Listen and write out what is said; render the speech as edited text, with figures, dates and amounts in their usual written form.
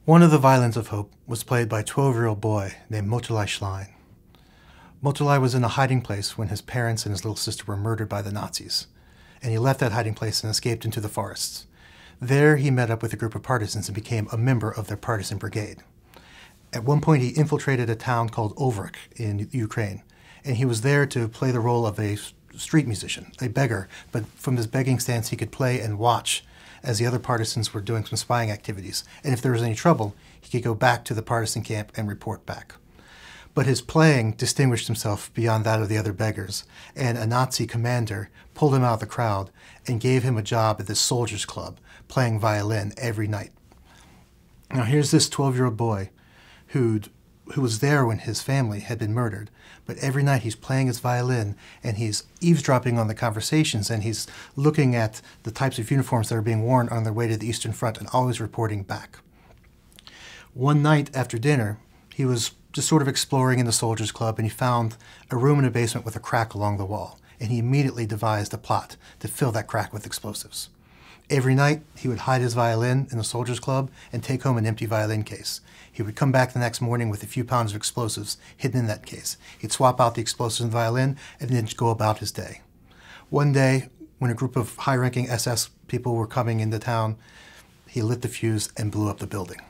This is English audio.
One of the violins of hope was played by a 12-year-old boy named Motele Schlein. Motele was in a hiding place when his parents and his little sister were murdered by the Nazis, and he left that hiding place and escaped into the forests. There he met up with a group of partisans and became a member of their partisan brigade. At one point he infiltrated a town called Overik in Ukraine, and he was there to play the role of a street musician, a beggar, but from his begging stance he could play and watch as the other partisans were doing some spying activities, and if there was any trouble, he could go back to the partisan camp and report back. But his playing distinguished himself beyond that of the other beggars, and a Nazi commander pulled him out of the crowd and gave him a job at this soldiers' club, playing violin every night. Now here's this 12-year-old boy who was there when his family had been murdered, but every night he's playing his violin and he's eavesdropping on the conversations and he's looking at the types of uniforms that are being worn on their way to the Eastern Front and always reporting back. One night after dinner, he was just sort of exploring in the soldiers' club and he found a room in a basement with a crack along the wall, and he immediately devised a plot to fill that crack with explosives. Every night, he would hide his violin in the soldiers' club and take home an empty violin case. He would come back the next morning with a few pounds of explosives hidden in that case. He'd swap out the explosives in the violin and then go about his day. One day, when a group of high-ranking SS people were coming into town, he lit the fuse and blew up the building.